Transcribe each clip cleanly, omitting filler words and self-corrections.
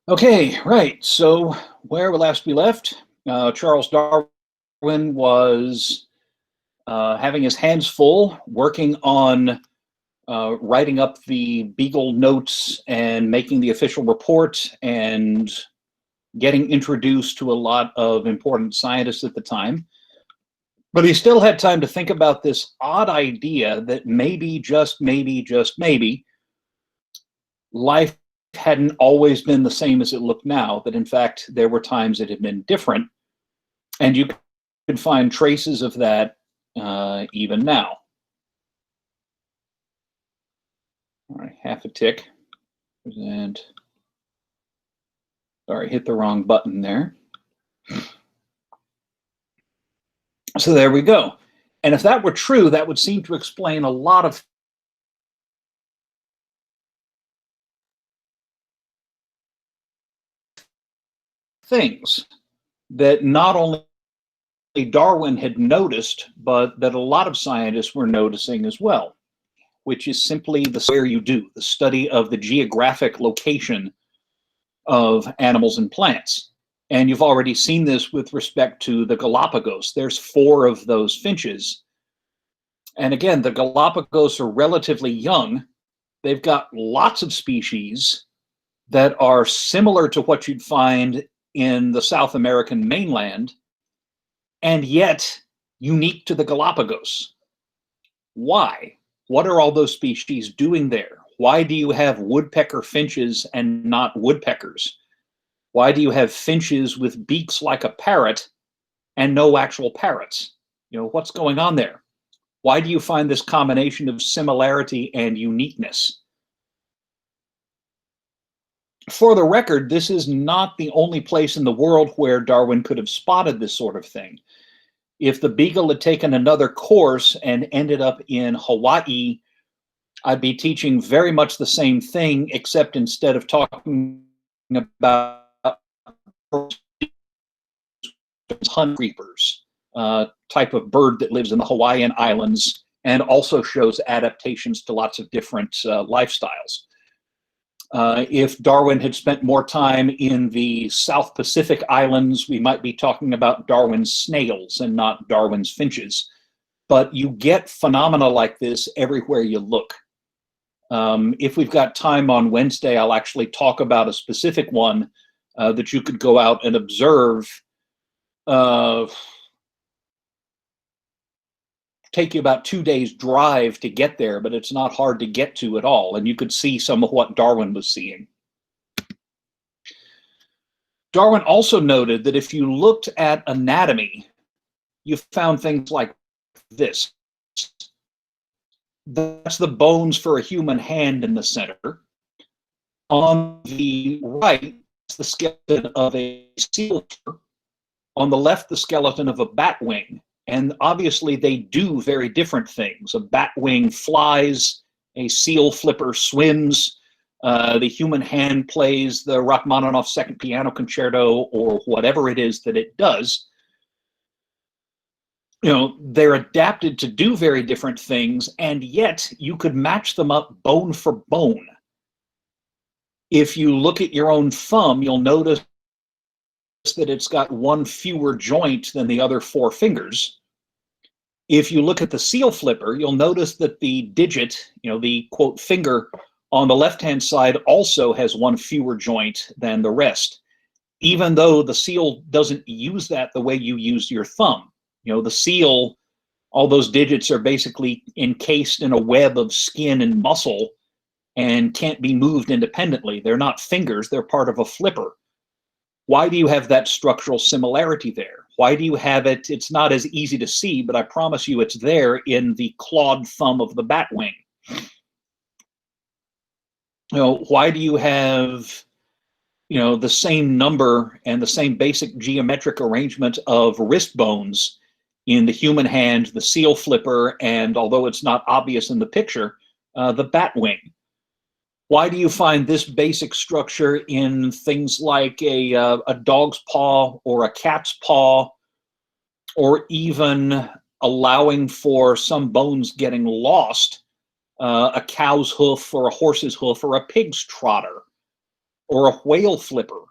Okay, right. So where last we left, Charles Darwin was having his hands full working on writing up the Beagle notes and making the official report and getting introduced to a lot of important scientists at the time. But he still had time to think about this odd idea that maybe, just maybe, life hadn't always been the same as it looked now, that in fact there were times it had been different. And you can find traces of that even now. All right, half a tick. And sorry, hit the wrong button there. So there we go. And if that were true, that would seem to explain a lot of things that not only Darwin had noticed, but that a lot of scientists were noticing as well, which is simply the where you do, the study of the geographic location of animals and plants. And you've already seen this with respect to the Galapagos. There's 4 of those finches. And again, the Galapagos are relatively young. They've got lots of species that are similar to what you'd find in the South American mainland, and yet unique to the Galapagos. Why? What are all those species doing there? Why do you have woodpecker finches and not woodpeckers? Why do you have finches with beaks like a parrot and no actual parrots? What's going on there? Why do you find this combination of similarity and uniqueness? For the record, this is not the only place in the world where Darwin could have spotted this sort of thing. If the Beagle had taken another course and ended up in Hawaii, I'd be teaching very much the same thing, except instead of talking about hunt creepers, type of bird that lives in the Hawaiian Islands and also shows adaptations to lots of different lifestyles. If Darwin had spent more time in the South Pacific Islands, we might be talking about Darwin's snails and not Darwin's finches. But you get phenomena like this everywhere you look. If we've got time on Wednesday, I'll actually talk about a specific one that you could go out and observe. Take you about 2 days drive to get there, but it's not hard to get to at all. And you could see some of what Darwin was seeing. Darwin also noted that if you looked at anatomy, you found things like this. That's the bones for a human hand in the center. On the right, it's the skeleton of a seal. On the left, the skeleton of a bat wing. And obviously they do very different things. A bat wing flies, a seal flipper swims, the human hand plays the Rachmaninoff Second Piano Concerto or whatever it is that it does. They're adapted to do very different things, and yet you could match them up bone for bone. If you look at your own thumb, you'll notice that it's got 1 fewer joint than the other 4 fingers. If you look at the seal flipper, you'll notice that the digit, the quote finger on the left-hand side also has 1 fewer joint than the rest, even though the seal doesn't use that the way you use your thumb. The seal, all those digits are basically encased in a web of skin and muscle and can't be moved independently. They're not fingers, they're part of a flipper. Why do you have that structural similarity there? Why do you have it? It's not as easy to see, but I promise you it's there in the clawed thumb of the bat wing. Why do you have, the same number and the same basic geometric arrangement of wrist bones in the human hand, the seal flipper, and although it's not obvious in the picture, the bat wing? Why do you find this basic structure in things like a dog's paw or a cat's paw, or even allowing for some bones getting lost, a cow's hoof or a horse's hoof or a pig's trotter, or a whale flipper?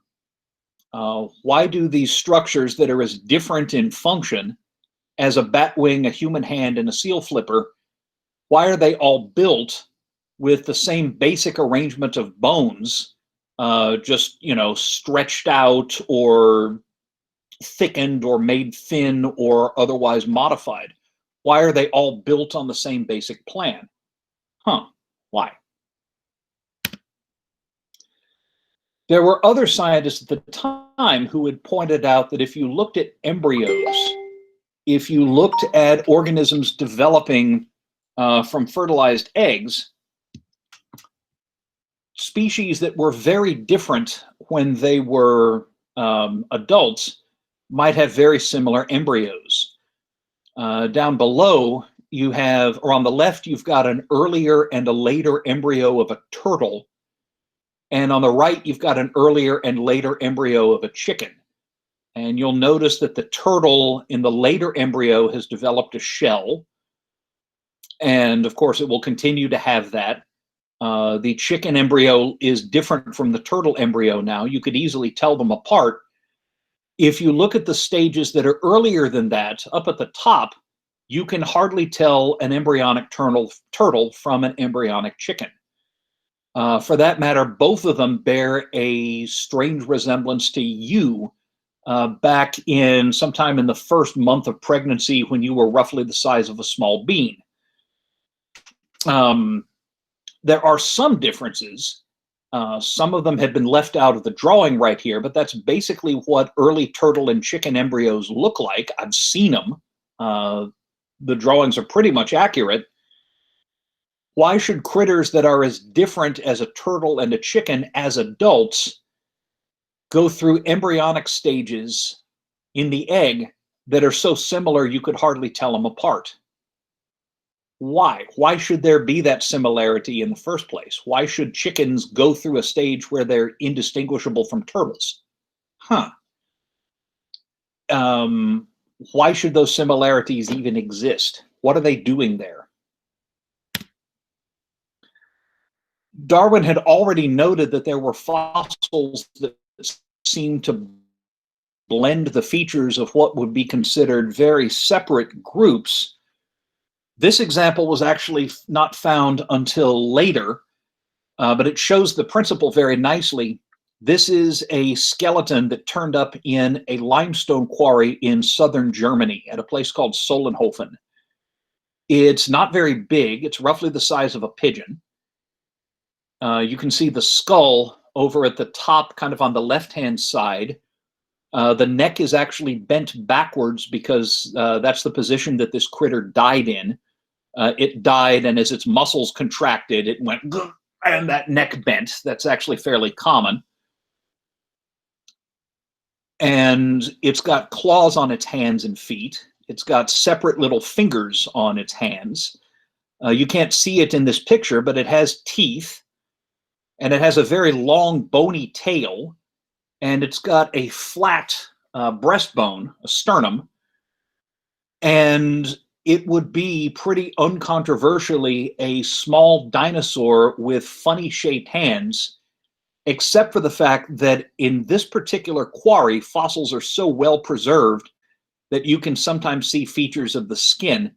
Why do these structures that are as different in function as a bat wing, a human hand, and a seal flipper, why are they all built with the same basic arrangement of bones, just, stretched out or thickened or made thin or otherwise modified? Why are they all built on the same basic plan? Why? There were other scientists at the time who had pointed out that if you looked at embryos, if you looked at organisms developing from fertilized eggs, species that were very different when they were adults might have very similar embryos. Down below, you have, or on the left, you've got an earlier and a later embryo of a turtle. And on the right, you've got an earlier and later embryo of a chicken. And you'll notice that the turtle in the later embryo has developed a shell. And of course, it will continue to have that. The chicken embryo is different from the turtle embryo now. You could easily tell them apart. If you look at the stages that are earlier than that, up at the top, you can hardly tell an embryonic turtle from an embryonic chicken. For that matter, both of them bear a strange resemblance to you back in sometime in the first month of pregnancy when you were roughly the size of a small bean. There are some differences. Some of them have been left out of the drawing right here, but that's basically what early turtle and chicken embryos look like. I've seen them. The drawings are pretty much accurate. Why should critters that are as different as a turtle and a chicken as adults go through embryonic stages in the egg that are so similar you could hardly tell them apart? Why? Why should there be that similarity in the first place? Why should chickens go through a stage where they're indistinguishable from turtles? Why should those similarities even exist? What are they doing there? Darwin had already noted that there were fossils that seemed to blend the features of what would be considered very separate groups. This example was actually not found until later, but it shows the principle very nicely. This is a skeleton that turned up in a limestone quarry in southern Germany at a place called Solenhofen. It's not very big. It's roughly the size of a pigeon. You can see the skull over at the top, kind of on the left-hand side. The neck is actually bent backwards because that's the position that this critter died in. It died, and as its muscles contracted, it went, and that neck bent. That's actually fairly common. And it's got claws on its hands and feet. It's got separate little fingers on its hands. You can't see it in this picture, but it has teeth. And it has a very long, bony tail, and it's got a flat breastbone, a sternum, and it would be pretty uncontroversially a small dinosaur with funny-shaped hands, except for the fact that in this particular quarry, fossils are so well preserved that you can sometimes see features of the skin,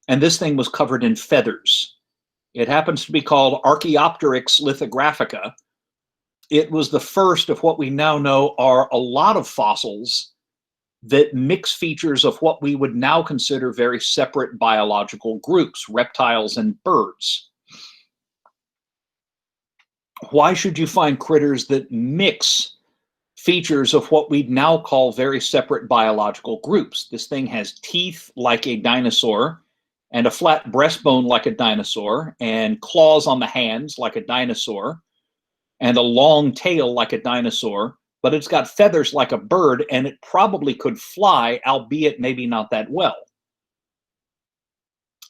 and this thing was covered in feathers. It happens to be called Archaeopteryx lithographica. It was the first of what we now know are a lot of fossils that mix features of what we would now consider very separate biological groups, reptiles and birds. Why should you find critters that mix features of what we'd now call very separate biological groups? This thing has teeth like a dinosaur, and a flat breastbone like a dinosaur, and claws on the hands like a dinosaur, and a long tail like a dinosaur, but it's got feathers like a bird, and it probably could fly, albeit maybe not that well.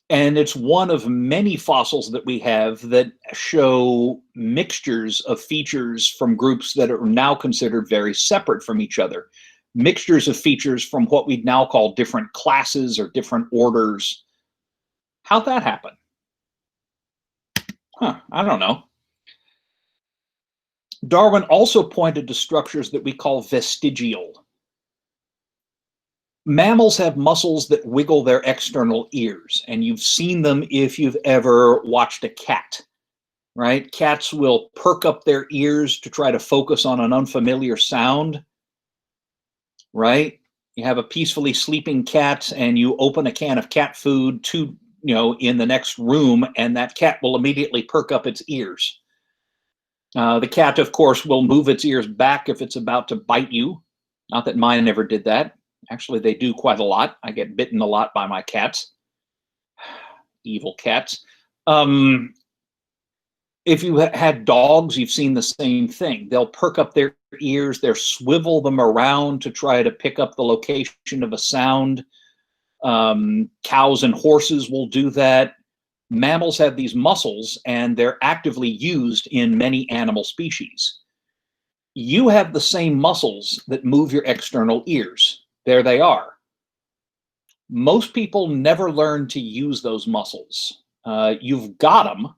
And it's one of many fossils that we have that show mixtures of features from groups that are now considered very separate from each other. Mixtures of features from what we'd now call different classes or different orders. How'd that happen? I don't know. Darwin also pointed to structures that we call vestigial. Mammals have muscles that wiggle their external ears, and you've seen them if you've ever watched a cat, right? Cats will perk up their ears to try to focus on an unfamiliar sound, right? You have a peacefully sleeping cat and you open a can of cat food in the next room, and that cat will immediately perk up its ears. The cat, of course, will move its ears back if it's about to bite you. Not that mine ever did that. Actually, they do quite a lot. I get bitten a lot by my cats. Evil cats. If you had dogs, you've seen the same thing. They'll perk up their ears, they'll swivel them around to try to pick up the location of a sound. Cows and horses will do that. Mammals have these muscles, and they're actively used in many animal species. You have the same muscles that move your external ears. There they are. Most people never learn to use those muscles. You've got them,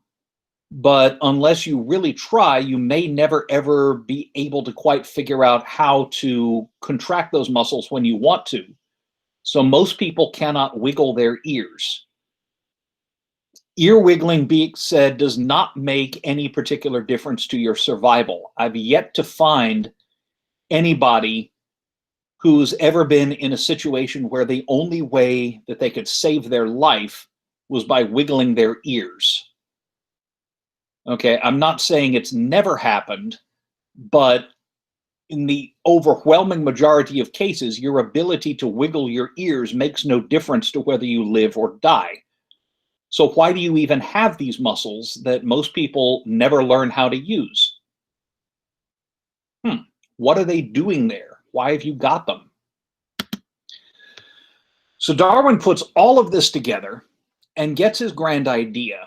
but unless you really try, you may never ever be able to quite figure out how to contract those muscles when you want to. So most people cannot wiggle their ears. Ear wiggling, Beek said, does not make any particular difference to your survival. I've yet to find anybody who's ever been in a situation where the only way that they could save their life was by wiggling their ears. Okay, I'm not saying it's never happened, but in the overwhelming majority of cases, your ability to wiggle your ears makes no difference to whether you live or die. So why do you even have these muscles that most people never learn how to use? What are they doing there? Why have you got them? So Darwin puts all of this together and gets his grand idea.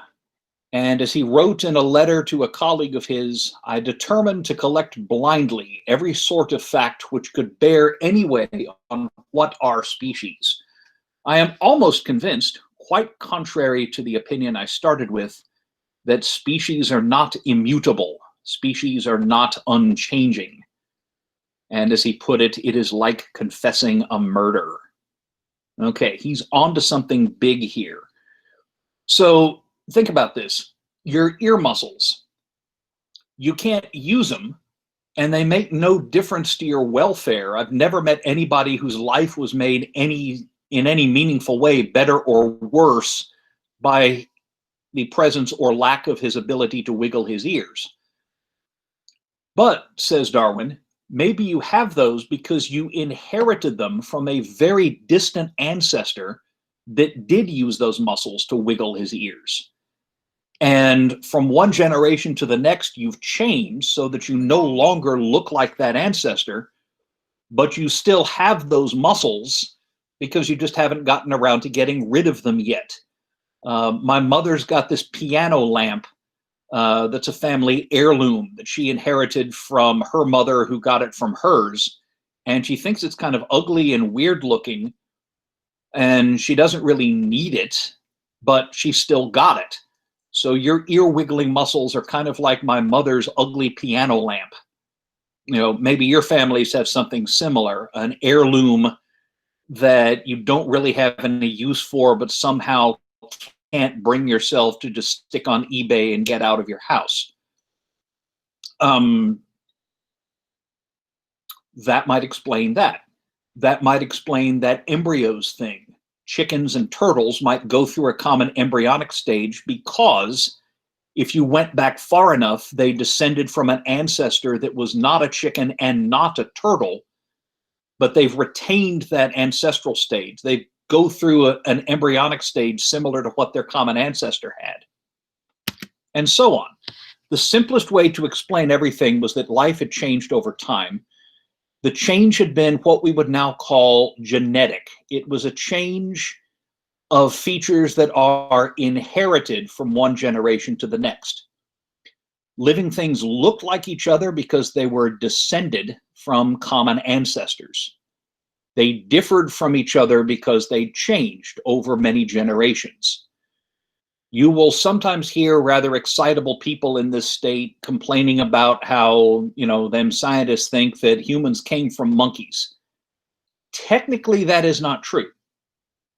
And as he wrote in a letter to a colleague of his, I determined to collect blindly every sort of fact which could bear any way on what are species. I am almost convinced, quite contrary to the opinion I started with, that species are not immutable. Species are not unchanging. And as he put it, it is like confessing a murder. Okay, he's onto something big here. So think about this. Your ear muscles, you can't use them, and they make no difference to your welfare. I've never met anybody whose life was made in any meaningful way better or worse by the presence or lack of his ability to wiggle his ears. But, says Darwin, maybe you have those because you inherited them from a very distant ancestor that did use those muscles to wiggle his ears. And from one generation to the next, you've changed so that you no longer look like that ancestor, but you still have those muscles because you just haven't gotten around to getting rid of them yet. My mother's got this piano lamp that's a family heirloom that she inherited from her mother, who got it from hers. And she thinks it's kind of ugly and weird looking, and she doesn't really need it, but she still got it. So your ear wiggling muscles are kind of like my mother's ugly piano lamp. Maybe your families have something similar, an heirloom that you don't really have any use for, but somehow can't bring yourself to just stick on eBay and get out of your house. That might explain that. That might explain that embryos thing. Chickens and turtles might go through a common embryonic stage because if you went back far enough, they descended from an ancestor that was not a chicken and not a turtle, but they've retained that ancestral stage. They go through an embryonic stage similar to what their common ancestor had, and so on. The simplest way to explain everything was that life had changed over time. The change had been what we would now call genetic. It was a change of features that are inherited from one generation to the next. Living things looked like each other because they were descended from common ancestors. They differed from each other because they changed over many generations. You will sometimes hear rather excitable people in this state complaining about how, them scientists think that humans came from monkeys. Technically, that is not true.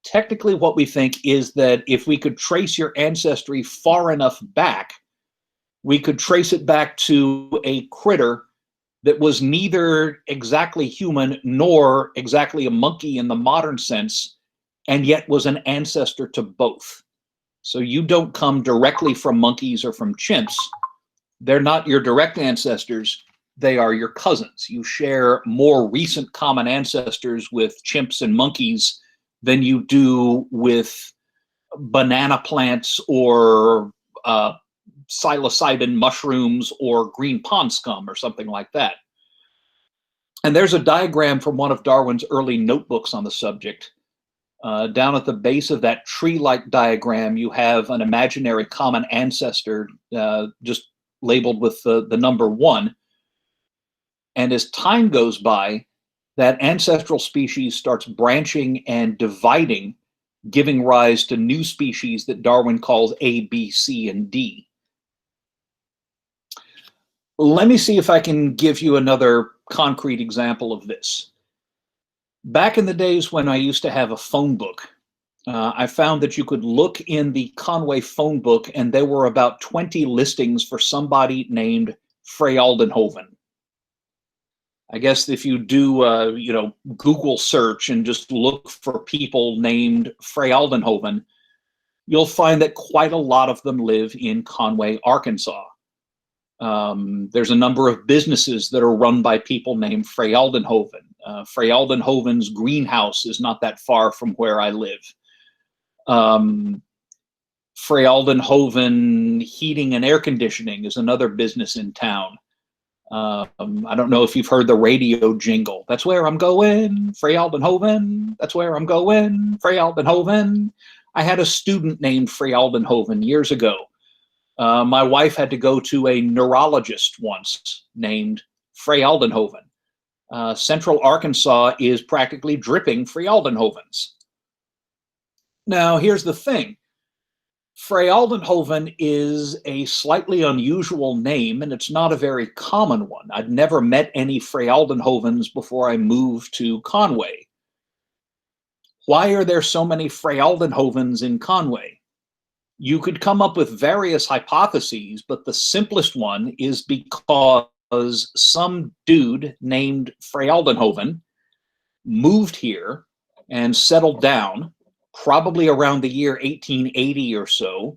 Technically, what we think is that if we could trace your ancestry far enough back, we could trace it back to a critter that was neither exactly human nor exactly a monkey in the modern sense, and yet was an ancestor to both. So you don't come directly from monkeys or from chimps. They're not your direct ancestors. They are your cousins. You share more recent common ancestors with chimps and monkeys than you do with banana plants or psilocybin mushrooms or green pond scum or something like that. And there's a diagram from one of Darwin's early notebooks on the subject. Down at the base of that tree-like diagram, you have an imaginary common ancestor just labeled with the number 1. And as time goes by, that ancestral species starts branching and dividing, giving rise to new species that Darwin calls A, B, C, and D. Let me see if I can give you another concrete example of this. Back in the days when I used to have a phone book, I found that you could look in the Conway phone book and there were about 20 listings for somebody named Freyaldenhoven. I guess if you do, Google search and just look for people named Freyaldenhoven, you'll find that quite a lot of them live in Conway, Arkansas. There's a number of businesses that are run by people named Freyaldenhoven. Freyaldenhoven's greenhouse is not that far from where I live. Freyaldenhoven Heating and Air Conditioning is another business in town. I don't know if you've heard the radio jingle. That's where I'm going, Freyaldenhoven. That's where I'm going, Freyaldenhoven. I had a student named Freyaldenhoven years ago. My wife had to go to a neurologist once named Freyaldenhoven. Central Arkansas is practically dripping Freyaldenhovens. Now, here's the thing. Freyaldenhoven is a slightly unusual name, and it's not a very common one. I'd never met any Freyaldenhovens before I moved to Conway. Why are there so many Freyaldenhovens in Conway? You could come up with various hypotheses, but the simplest one is because some dude named Freyaldenhoven moved here and settled down, probably around the year 1880 or so,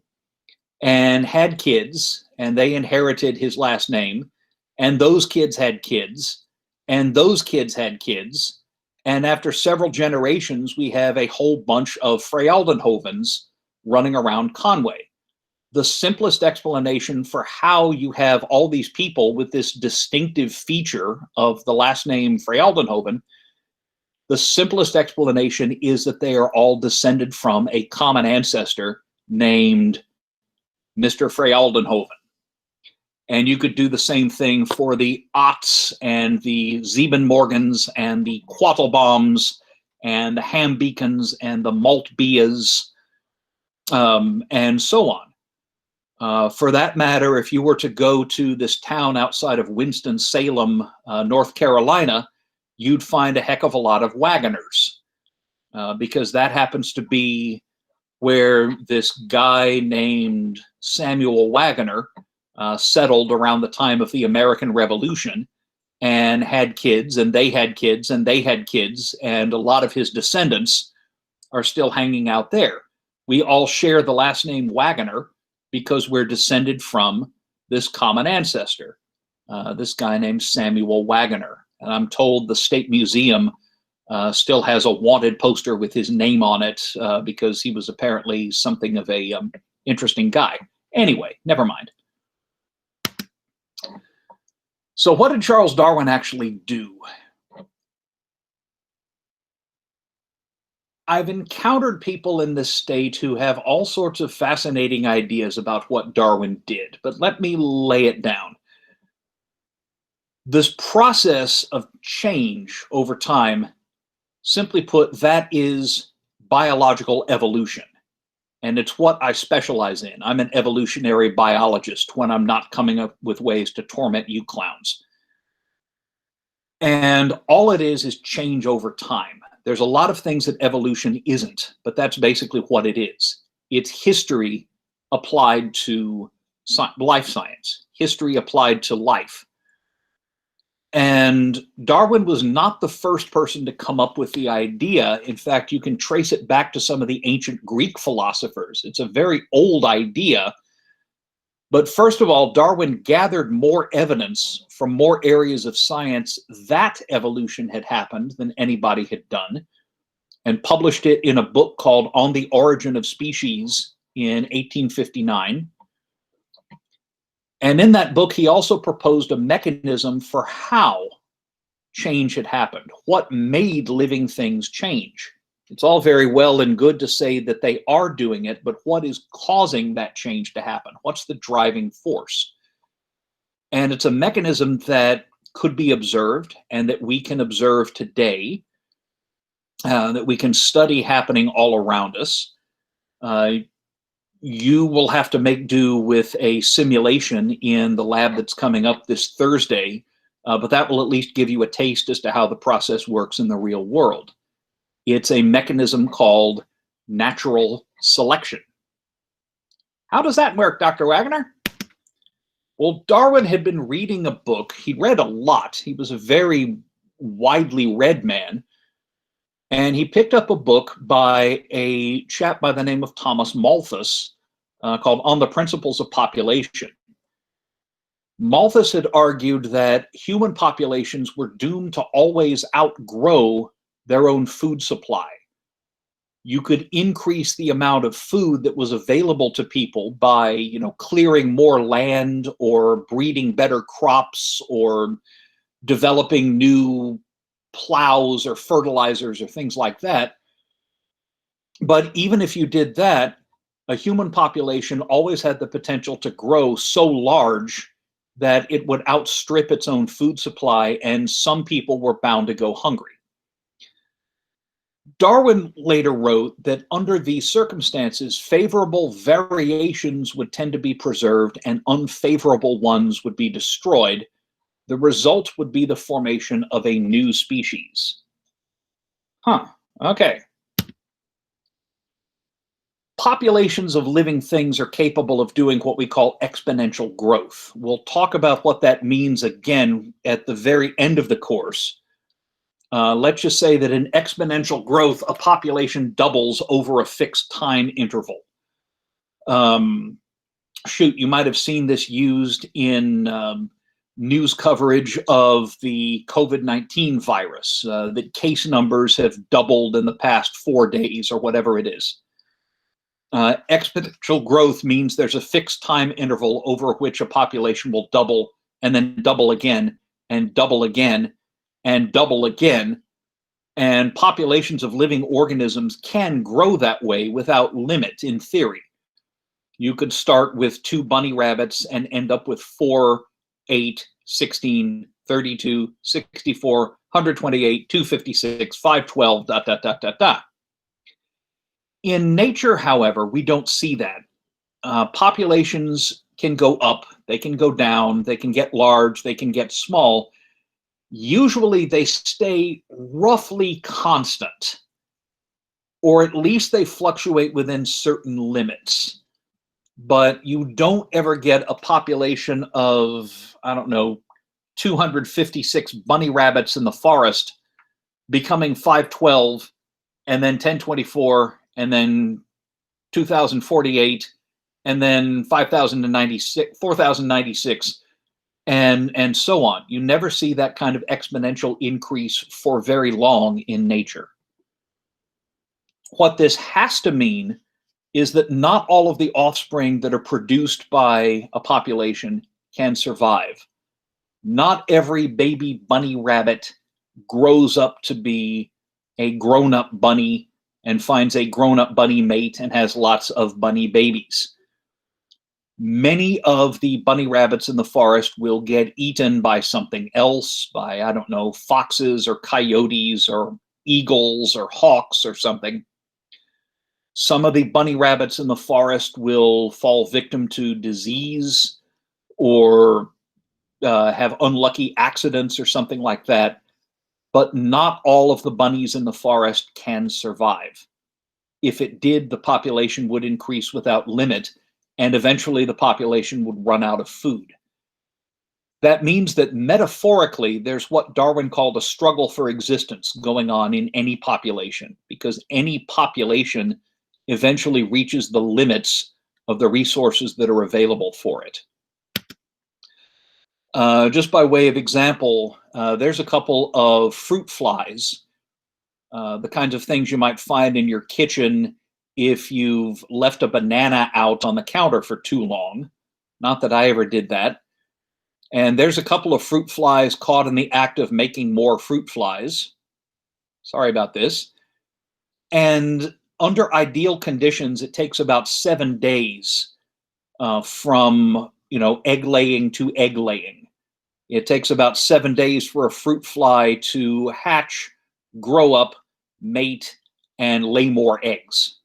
and had kids, and they inherited his last name, and those kids had kids, and those kids had kids, and after several generations, we have a whole bunch of Freyaldenhovens running around Conway. The simplest explanation for how you have all these people with this distinctive feature of the last name Freyaldenhoven, the simplest explanation is that they are all descended from a common ancestor named Mr. Freyaldenhoven. And you could do the same thing for the Otts and the Siebenmorgens and the Quattlebaums and the Hambeacons and the Maltbias, and so on. For that matter, if you were to go to this town outside of Winston-Salem, North Carolina, you'd find a heck of a lot of Wagoners, because that happens to be where this guy named Samuel Wagoner settled around the time of the American Revolution and had kids, and they had kids, and they had kids, and a lot of his descendants are still hanging out there. We all share the last name Wagoner because we're descended from this common ancestor, this guy named Samuel Wagoner. And I'm told the State Museum still has a wanted poster with his name on it because he was apparently something of a interesting guy. Anyway, never mind. So what did Charles Darwin actually do? I've encountered people in this state who have all sorts of fascinating ideas about what Darwin did, but let me lay it down. This process of change over time, simply put, that is biological evolution. And it's what I specialize in. I'm an evolutionary biologist when I'm not coming up with ways to torment you clowns. And all it is change over time. There's a lot of things that evolution isn't, but that's basically what it is. It's history applied to life science, history applied to life. And Darwin was not the first person to come up with the idea. In fact, you can trace it back to some of the ancient Greek philosophers. It's a very old idea. But first of all, Darwin gathered more evidence from more areas of science that evolution had happened than anybody had done, and published it in a book called On the Origin of Species in 1859. And in that book, he also proposed a mechanism for how change had happened, what made living things change. It's all very well and good to say that they are doing it, but what is causing that change to happen? What's the driving force? And it's a mechanism that could be observed and that we can observe today, that we can study happening all around us. You will have to make do with a simulation in the lab that's coming up this Thursday, but that will at least give you a taste as to how the process works in the real world. It's a mechanism called natural selection. How does that work, Dr. Wagner? Well, Darwin had been reading a book. He read a lot. He was a very widely read man. And he picked up a book by a chap by the name of Thomas Malthus called On the Principles of Population. Malthus had argued that human populations were doomed to always outgrow their own food supply. You could increase the amount of food that was available to people by, clearing more land or breeding better crops or developing new plows or fertilizers or things like that. But even if you did that, a human population always had the potential to grow so large that it would outstrip its own food supply, and some people were bound to go hungry. Darwin later wrote that under these circumstances, favorable variations would tend to be preserved and unfavorable ones would be destroyed. The result would be the formation of a new species. Okay. Populations of living things are capable of doing what we call exponential growth. We'll talk about what that means again at the very end of the course. Let's just say that in exponential growth, a population doubles over a fixed time interval. You might have seen this used in news coverage of the COVID-19 virus, that case numbers have doubled in the past 4 days or whatever it is. Exponential growth means there's a fixed time interval over which a population will double and then double again and double again and double again. And populations of living organisms can grow that way without limit in theory. You could start with 2 bunny rabbits and end up with 4, 8, 16, 32, 64, 128, 256, 512, ... In nature, however, we don't see that. Populations can go up, they can go down, they can get large, they can get small. Usually they stay roughly constant, or at least they fluctuate within certain limits. But you don't ever get a population of, 256 bunny rabbits in the forest becoming 512 and then 1024 and then 2048 and then 5096, 4096 and so on. You never see that kind of exponential increase for very long in nature. What this has to mean is that not all of the offspring that are produced by a population can survive. Not every baby bunny rabbit grows up to be a grown-up bunny and finds a grown-up bunny mate and has lots of bunny babies. Many of the bunny rabbits in the forest will get eaten by something else, by, foxes or coyotes or eagles or hawks or something. Some of the bunny rabbits in the forest will fall victim to disease or have unlucky accidents or something like that. But not all of the bunnies in the forest can survive. If it did, the population would increase without limit, and eventually the population would run out of food. That means that metaphorically, there's what Darwin called a struggle for existence going on in any population, because any population eventually reaches the limits of the resources that are available for it. Just by way of example, there's a couple of fruit flies, the kinds of things you might find in your kitchen if you've left a banana out on the counter for too long. Not that I ever did that. And there's a couple of fruit flies caught in the act of making more fruit flies. Sorry about this. And under ideal conditions, it takes about 7 days from egg laying to egg laying. It takes about 7 days for a fruit fly to hatch, grow up, mate, and lay more eggs.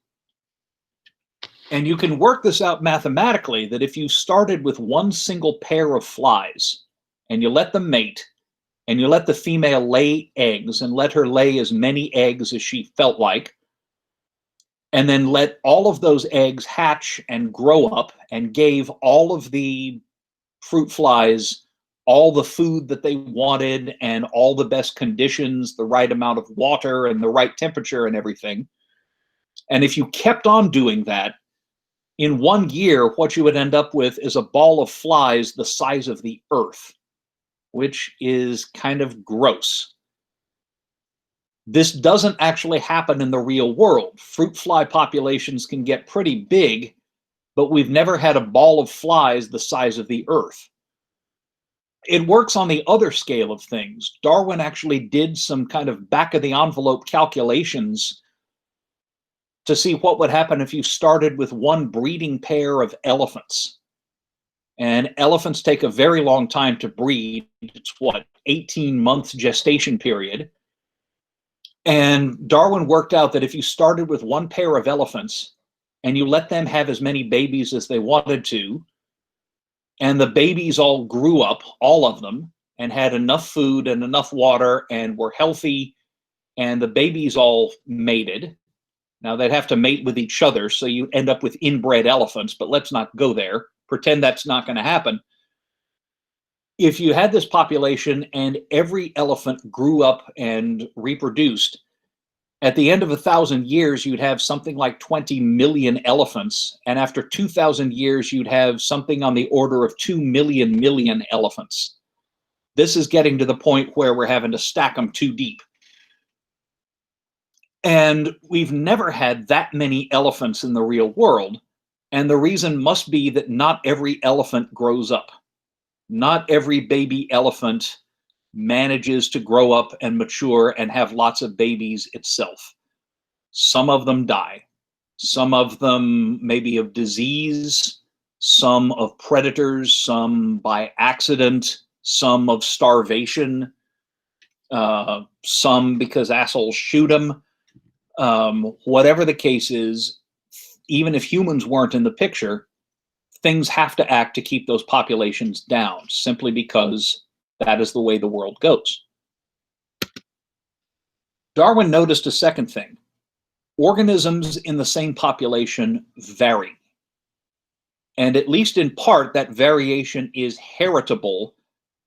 And you can work this out mathematically, that if you started with one single pair of flies and you let them mate and you let the female lay eggs and let her lay as many eggs as she felt like, and then let all of those eggs hatch and grow up and gave all of the fruit flies all the food that they wanted and all the best conditions, the right amount of water and the right temperature and everything. And if you kept on doing that, in 1 year, what you would end up with is a ball of flies the size of the Earth, which is kind of gross. This doesn't actually happen in the real world. Fruit fly populations can get pretty big, but we've never had a ball of flies the size of the Earth. It works on the other scale of things. Darwin actually did some kind of back-of-the-envelope calculations to see what would happen if you started with one breeding pair of elephants. And elephants take a very long time to breed. It's 18 months gestation period. And Darwin worked out that if you started with one pair of elephants and you let them have as many babies as they wanted to, and the babies all grew up, all of them, and had enough food and enough water and were healthy, and the babies all mated. Now, they'd have to mate with each other, so you end up with inbred elephants, but let's not go there. Pretend that's not going to happen. If you had this population and every elephant grew up and reproduced, at the end of 1,000 years, you'd have something like 20 million elephants. And after 2,000 years, you'd have something on the order of 2 million elephants. This is getting to the point where we're having to stack them too deep. And we've never had that many elephants in the real world. And the reason must be that not every elephant grows up. Not every baby elephant manages to grow up and mature and have lots of babies itself. Some of them die. Some of them maybe of disease, some of predators, some by accident, some of starvation, some because assholes shoot them. Whatever the case is, even if humans weren't in the picture, things have to act to keep those populations down, simply because that is the way the world goes. Darwin noticed a second thing. Organisms in the same population vary. And at least in part, that variation is heritable,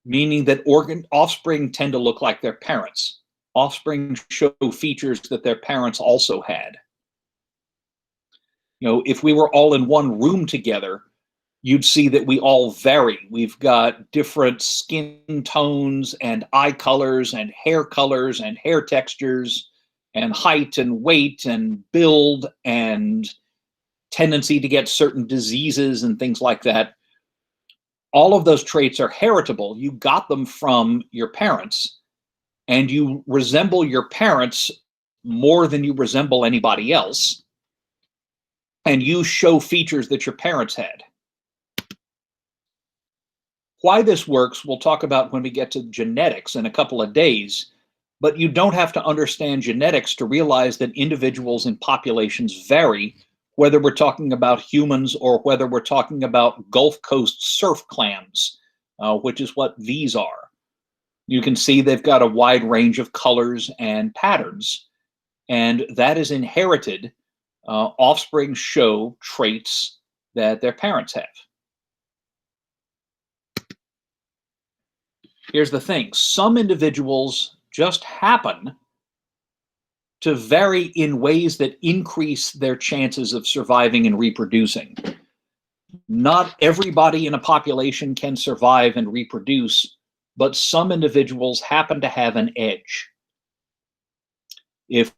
meaning that offspring tend to look like their parents. Offspring show features that their parents also had. If we were all in one room together, you'd see that we all vary. We've got different skin tones and eye colors and hair textures and height and weight and build and tendency to get certain diseases and things like that. All of those traits are heritable. You got them from your parents, and you resemble your parents more than you resemble anybody else. And you show features that your parents had. Why this works, we'll talk about when we get to genetics in a couple of days. But you don't have to understand genetics to realize that individuals in populations vary, whether we're talking about humans or whether we're talking about Gulf Coast surf clams, which is what these are. You can see they've got a wide range of colors and patterns, and that is inherited. Offspring show traits that their parents have. Here's the thing. Some individuals just happen to vary in ways that increase their chances of surviving and reproducing. Not everybody in a population can survive and reproduce, but some individuals happen to have an edge. If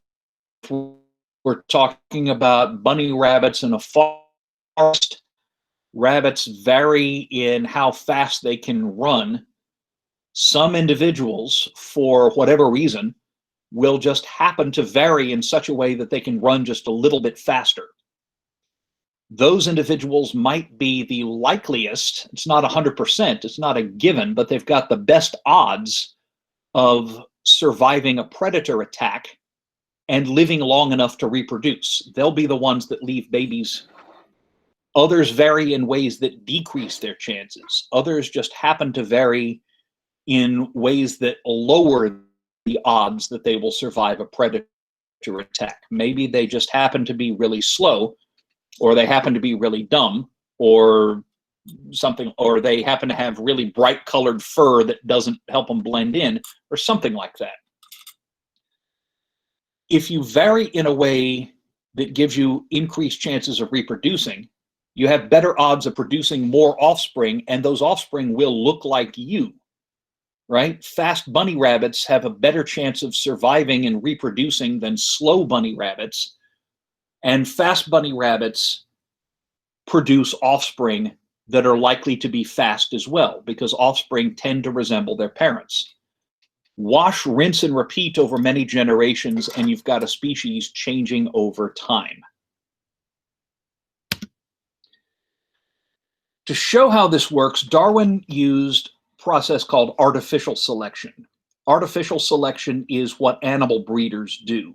we're talking about bunny rabbits in a forest, rabbits vary in how fast they can run. Some individuals, for whatever reason, will just happen to vary in such a way that they can run just a little bit faster. Those individuals might be the likeliest. It's not 100%, it's not a given, but they've got the best odds of surviving a predator attack and living long enough to reproduce. They'll be the ones that leave babies. Others vary in ways that decrease their chances. Others just happen to vary in ways that lower the odds that they will survive a predator attack. Maybe they just happen to be really slow, or they happen to be really dumb, or something, or they happen to have really bright colored fur that doesn't help them blend in, or something like that. If you vary in a way that gives you increased chances of reproducing, you have better odds of producing more offspring, and those offspring will look like you. Right? Fast bunny rabbits have a better chance of surviving and reproducing than slow bunny rabbits. And fast bunny rabbits produce offspring that are likely to be fast as well, because offspring tend to resemble their parents. Wash, rinse, and repeat over many generations, and you've got a species changing over time. To show how this works, Darwin used process called artificial selection. Artificial selection is what animal breeders do.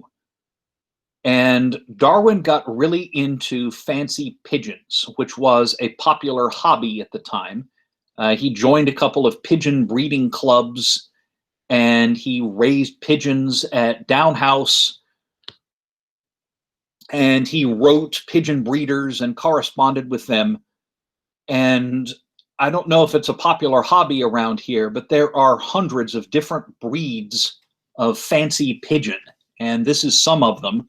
And Darwin got really into fancy pigeons, which was a popular hobby at the time. He joined a couple of pigeon breeding clubs, and he raised pigeons at Down House, and he wrote pigeon breeders and corresponded with them. And I don't know if it's a popular hobby around here, but there are hundreds of different breeds of fancy pigeon, and this is some of them.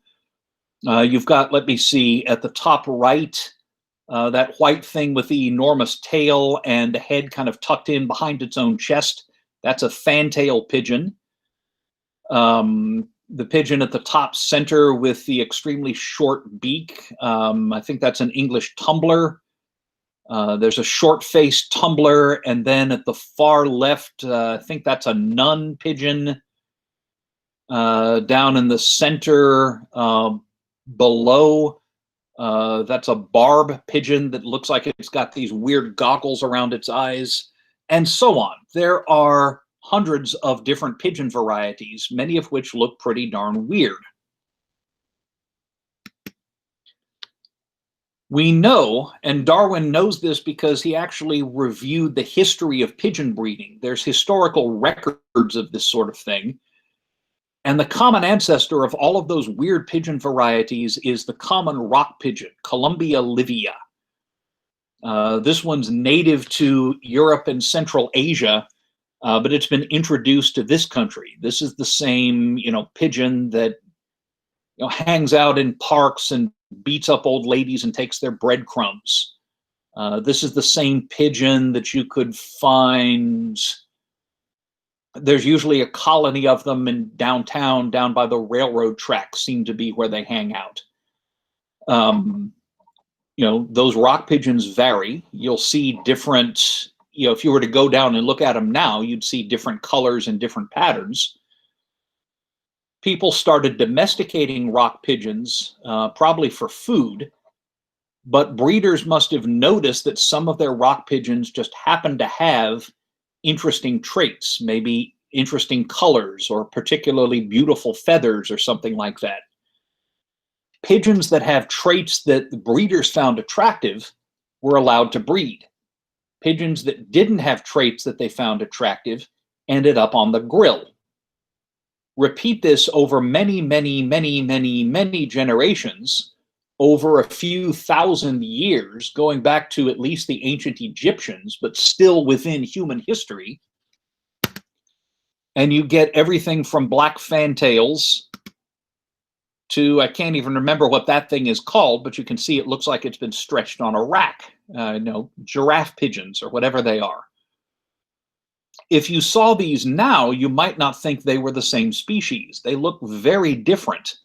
You've got, let me see, at the top right, that white thing with the enormous tail and the head kind of tucked in behind its own chest. That's a fantail pigeon. The pigeon at the top center with the extremely short beak, I think that's an English tumbler. There's a short-faced tumbler, and then at the far left, I think that's a nun pigeon. Down in the center below, that's a barb pigeon that looks like it's got these weird goggles around its eyes, and so on. There are hundreds of different pigeon varieties, many of which look pretty darn weird. We know, and Darwin knows this because he actually reviewed the history of pigeon breeding. There's historical records of this sort of thing. And the common ancestor of all of those weird pigeon varieties is the common rock pigeon, Columbia livia. This one's native to Europe and Central Asia, but it's been introduced to this country. This is the same, pigeon that hangs out in parks and beats up old ladies and takes their breadcrumbs. This is the same pigeon that you could find. There's usually a colony of them in downtown, down by the railroad tracks, seem to be where they hang out. Those rock pigeons vary. You'll see different, if you were to go down and look at them now, you'd see different colors and different patterns. People started domesticating rock pigeons, probably for food, but breeders must have noticed that some of their rock pigeons just happened to have interesting traits. Maybe interesting colors or particularly beautiful feathers or something like that. Pigeons that have traits that the breeders found attractive were allowed to breed. Pigeons that didn't have traits that they found attractive ended up on the grill. Repeat this over many, many, many, many, many generations, over a few thousand years, going back to at least the ancient Egyptians, but still within human history. And you get everything from black fantails to, I can't even remember what that thing is called, but you can see it looks like it's been stretched on a rack, giraffe pigeons or whatever they are. If you saw these now, you might not think they were the same species. They look very different.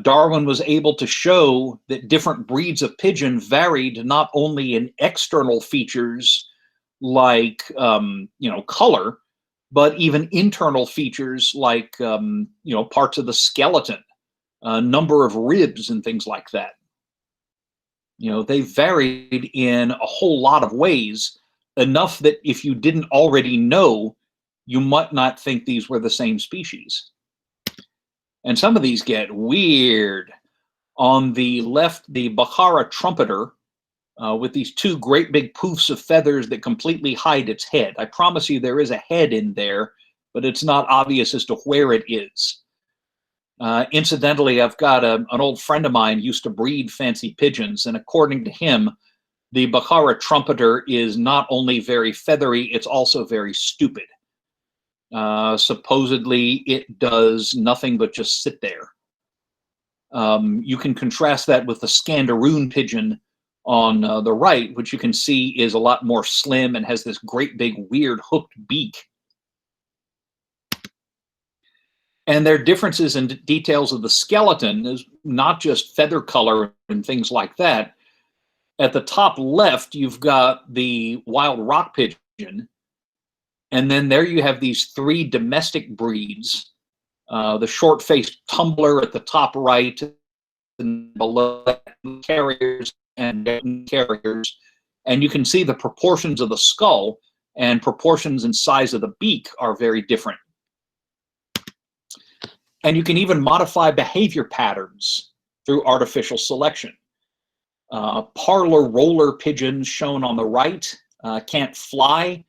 Darwin was able to show that different breeds of pigeon varied not only in external features like color, but even internal features like parts of the skeleton, number of ribs and things like that. They varied in a whole lot of ways, enough that if you didn't already know, you might not think these were the same species. And some of these get weird. On the left, the Bukhara trumpeter, with these two great big poofs of feathers that completely hide its head. I promise you there is a head in there, but it's not obvious as to where it is. Incidentally, I've got an old friend of mine used to breed fancy pigeons, and according to him, the Bukhara trumpeter is not only very feathery, it's also very stupid. Supposedly, it does nothing but just sit there. You can contrast that with the Scandaroon pigeon on the right, which you can see is a lot more slim and has this great big weird hooked beak. And their differences in details of the skeleton is not just feather color and things like that. At the top left, you've got the wild rock pigeon. And then there you have these three domestic breeds, the short-faced tumbler at the top right, and below carriers and carriers. And you can see the proportions of the skull and proportions and size of the beak are very different. And you can even modify behavior patterns through artificial selection. Parlor roller pigeons shown on the right can't fly,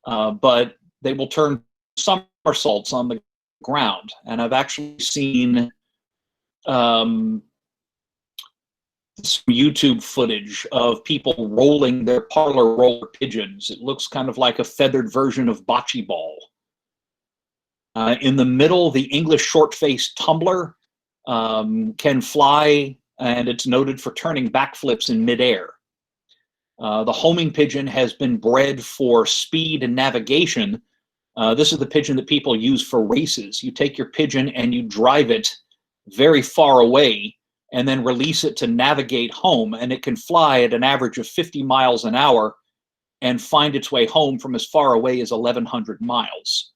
but they will turn somersaults on the ground. And I've actually seen some YouTube footage of people rolling their parlor roller pigeons. It looks kind of like a feathered version of bocce ball. In the middle, the English short-faced tumbler can fly, and it's noted for turning backflips in midair. The homing pigeon has been bred for speed and navigation. This is the pigeon that people use for races. You take your pigeon and you drive it very far away and then release it to navigate home, and it can fly at an average of 50 miles an hour and find its way home from as far away as 1,100 miles.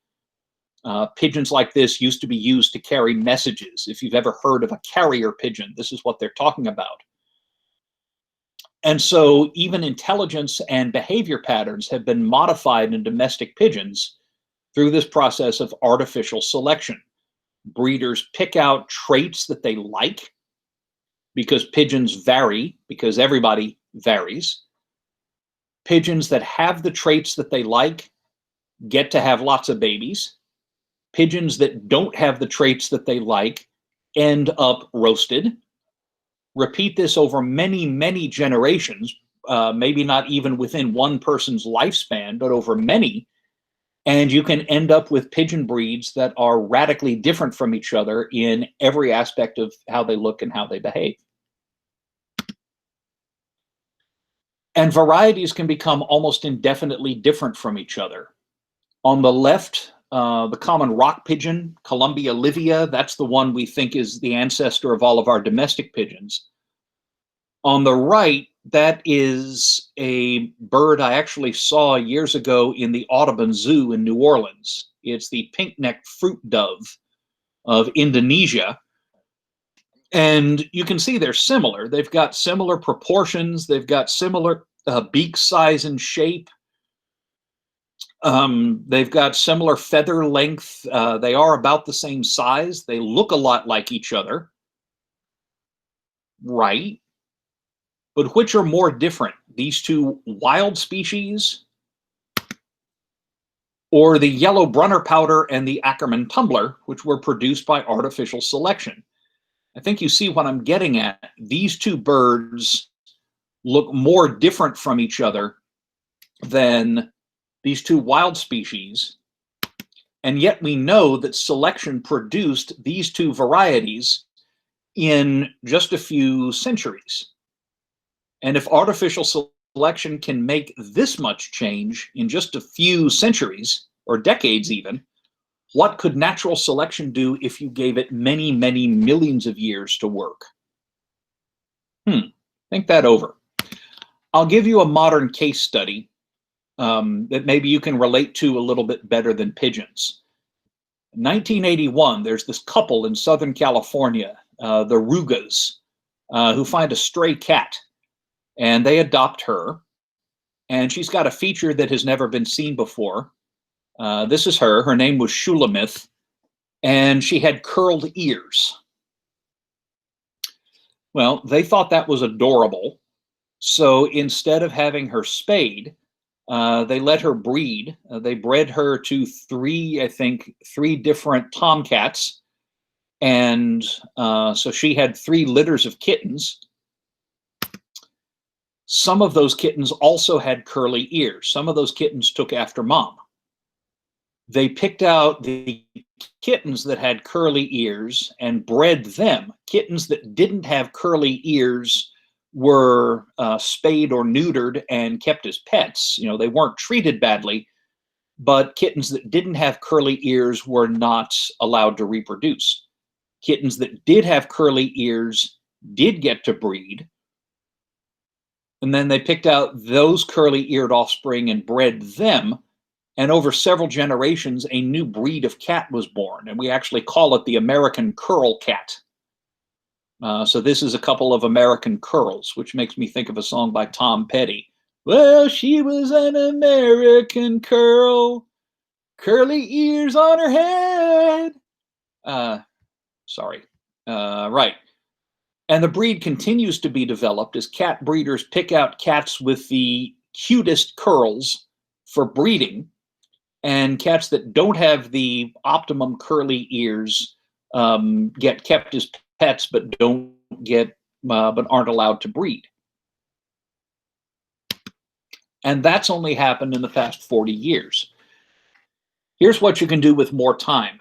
Pigeons like this used to be used to carry messages. If you've ever heard of a carrier pigeon, this is what they're talking about. And so even intelligence and behavior patterns have been modified in domestic pigeons through this process of artificial selection. Breeders pick out traits that they like, because pigeons vary, because everybody varies. Pigeons that have the traits that they like get to have lots of babies. Pigeons that don't have the traits that they like end up roasted. Repeat this over many, many generations, maybe not even within one person's lifespan, but over many, and you can end up with pigeon breeds that are radically different from each other in every aspect of how they look and how they behave. And varieties can become almost indefinitely different from each other. On the left, the common rock pigeon, Columbia livia, that's the one we think is the ancestor of all of our domestic pigeons. On the right, that is a bird I actually saw years ago in the Audubon Zoo in New Orleans. It's the pink-necked fruit dove of Indonesia. And you can see they're similar. They've got similar proportions. They've got similar beak size and shape. They've got similar feather length. They are about the same size. They look a lot like each other, right? But which are more different, these two wild species or the yellow Brunner powder and the Ackermann tumbler, which were produced by artificial selection? I think you see what I'm getting at. These two birds look more different from each other than these two wild species. And yet we know that selection produced these two varieties in just a few centuries. And if artificial selection can make this much change in just a few centuries, or decades even, what could natural selection do if you gave it many, many millions of years to work? Think that over. I'll give you a modern case study that maybe you can relate to a little bit better than pigeons. 1981, there's this couple in Southern California, the Rugas, who find a stray cat, and they adopt her. And she's got a feature that has never been seen before. This is her. Her name was Shulamith, and she had curled ears. Well, they thought that was adorable. So instead of having her spayed, they let her breed. They bred her to three different tomcats. And so she had 3 litters of kittens. Some of those kittens also had curly ears. Some of those kittens took after mom. They picked out the kittens that had curly ears and bred them. Kittens that didn't have curly ears were spayed or neutered and kept as pets. You know, they weren't treated badly, but kittens that didn't have curly ears were not allowed to reproduce. Kittens that did have curly ears did get to breed. And then they picked out those curly-eared offspring and bred them. And over several generations, a new breed of cat was born. And we actually call it the American curl cat. So this is a couple of American curls, which makes me think of a song by Tom Petty. Well, she was an American curl, curly ears on her head. Right. And the breed continues to be developed as cat breeders pick out cats with the cutest curls for breeding, and cats that don't have the optimum curly ears get kept as pets but but aren't allowed to breed. And that's only happened in the past 40 years. Here's what you can do with more time.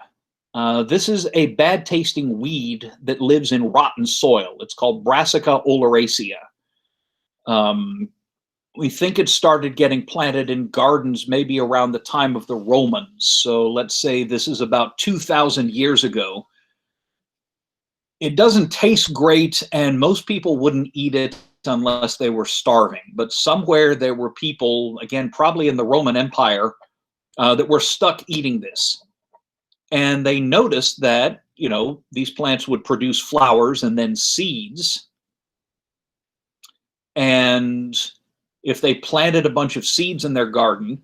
This is a bad-tasting weed that lives in rotten soil. It's called Brassica oleracea. We think it started getting planted in gardens maybe around the time of the Romans. So let's say this is about 2,000 years ago. It doesn't taste great, and most people wouldn't eat it unless they were starving. But somewhere there were people, again, probably in the Roman Empire, that were stuck eating this. And they noticed that, you know, these plants would produce flowers and then seeds. And if they planted a bunch of seeds in their garden,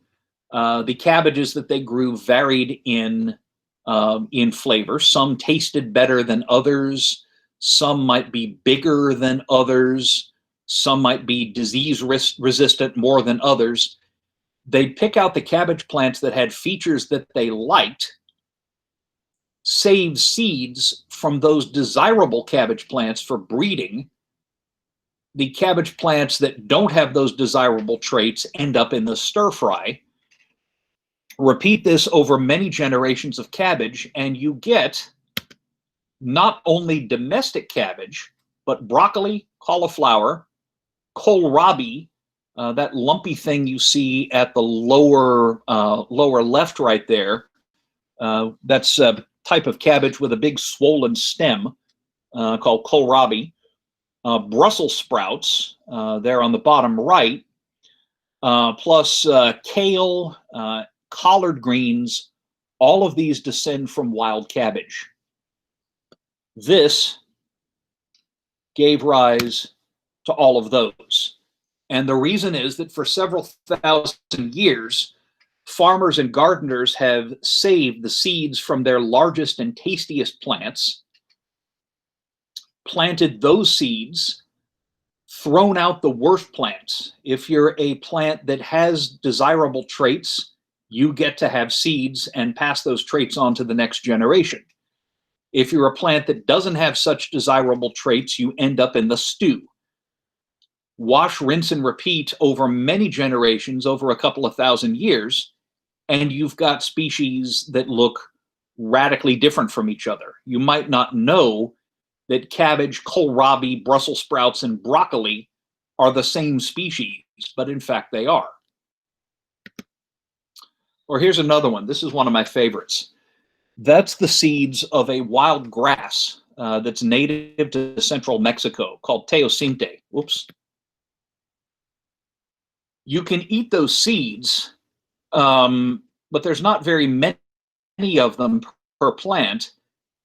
the cabbages that they grew varied in flavor. Some tasted better than others. Some might be bigger than others. Some might be disease resistant more than others. They'd pick out the cabbage plants that had features that they liked, save seeds from those desirable cabbage plants for breeding. The cabbage plants that don't have those desirable traits end up in the stir fry. Repeat this over many generations of cabbage, and you get not only domestic cabbage, but broccoli, cauliflower, kohlrabi, that lumpy thing you see at the lower left right there. That's a type of cabbage with a big swollen stem called kohlrabi. Brussels sprouts there on the bottom right, plus kale, collard greens. All of these descend from wild cabbage. This gave rise to all of those. And the reason is that for several thousand years, farmers and gardeners have saved the seeds from their largest and tastiest plants, planted those seeds, thrown out the worst plants. If you're a plant that has desirable traits, you get to have seeds and pass those traits on to the next generation. If you're a plant that doesn't have such desirable traits, you end up in the stew. Wash, rinse, and repeat over many generations, over a couple of thousand years, and you've got species that look radically different from each other. You might not know that cabbage, kohlrabi, Brussels sprouts, and broccoli are the same species, but in fact they are. Or here's another one. This is one of my favorites. That's the seeds of a wild grass that's native to central Mexico called teosinte. Whoops. You can eat those seeds, but there's not very many of them per plant,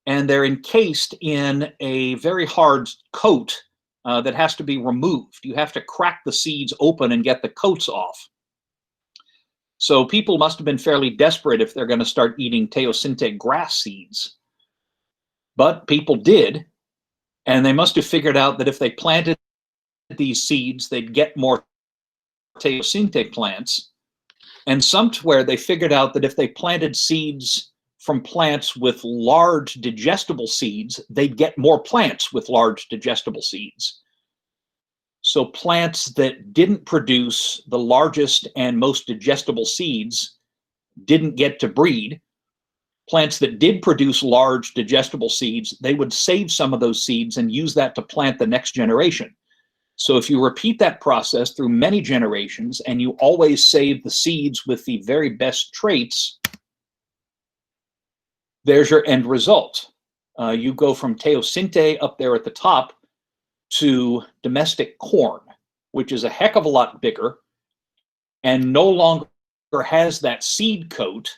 and they're encased in a very hard coat that has to be removed. You have to crack the seeds open and get the coats off. So people must have been fairly desperate if they're going to start eating teosinte grass seeds. But people did, and they must have figured out that if they planted these seeds, they'd get more teosinte plants. And somewhere they figured out that if they planted seeds from plants with large digestible seeds, they'd get more plants with large digestible seeds. So plants that didn't produce the largest and most digestible seeds didn't get to breed. Plants that did produce large digestible seeds, they would save some of those seeds and use that to plant the next generation. So if you repeat that process through many generations and you always save the seeds with the very best traits, there's your end result. You go from teosinte up there at the top to domestic corn, which is a heck of a lot bigger and no longer has that seed coat.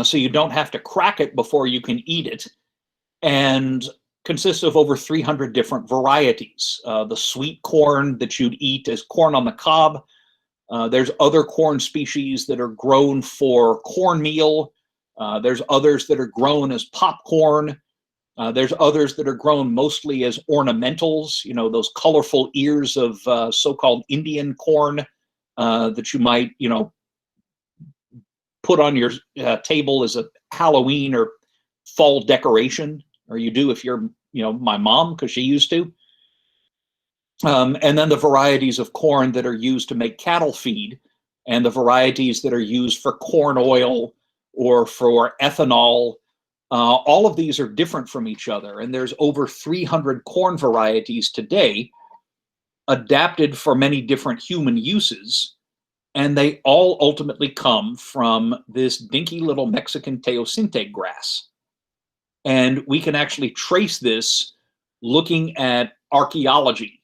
So you don't have to crack it before you can eat it, and consists of over 300 different varieties. The sweet corn that you'd eat is corn on the cob. There's other corn species that are grown for cornmeal. There's others that are grown as popcorn. There's others that are grown mostly as ornamentals, you know, those colorful ears of so-called Indian corn that you might, you know, put on your table as a Halloween or fall decoration, or you do if you're, you know, my mom, because she used to. And then the varieties of corn that are used to make cattle feed, and the varieties that are used for corn oil or for ethanol. All of these are different from each other, and there's over 300 corn varieties today adapted for many different human uses, and they all ultimately come from this dinky little Mexican teosinte grass. And we can actually trace this looking at archaeology.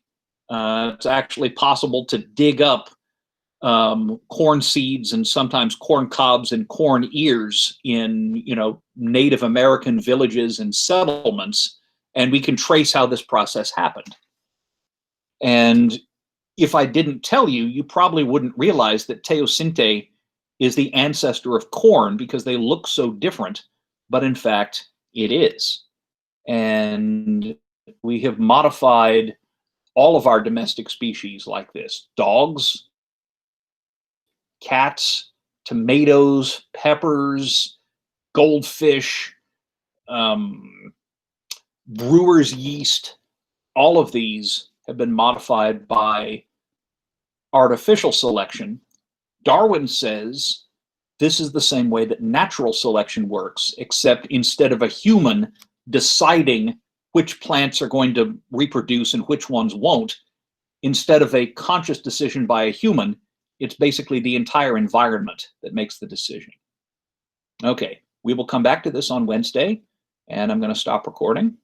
It's actually possible to dig up corn seeds and sometimes corn cobs and corn ears in, you know, Native American villages and settlements, and we can trace how this process happened. And if I didn't tell you, you probably wouldn't realize that teosinte is the ancestor of corn because they look so different, but in fact, it is. And we have modified all of our domestic species like this: dogs, cats, tomatoes, peppers, goldfish, brewer's yeast. All of these have been modified by artificial selection. Darwin says this is the same way that natural selection works, except instead of a human deciding which plants are going to reproduce and which ones won't, instead of a conscious decision by a human, it's basically the entire environment that makes the decision. Okay, we will come back to this on Wednesday, and I'm going to stop recording.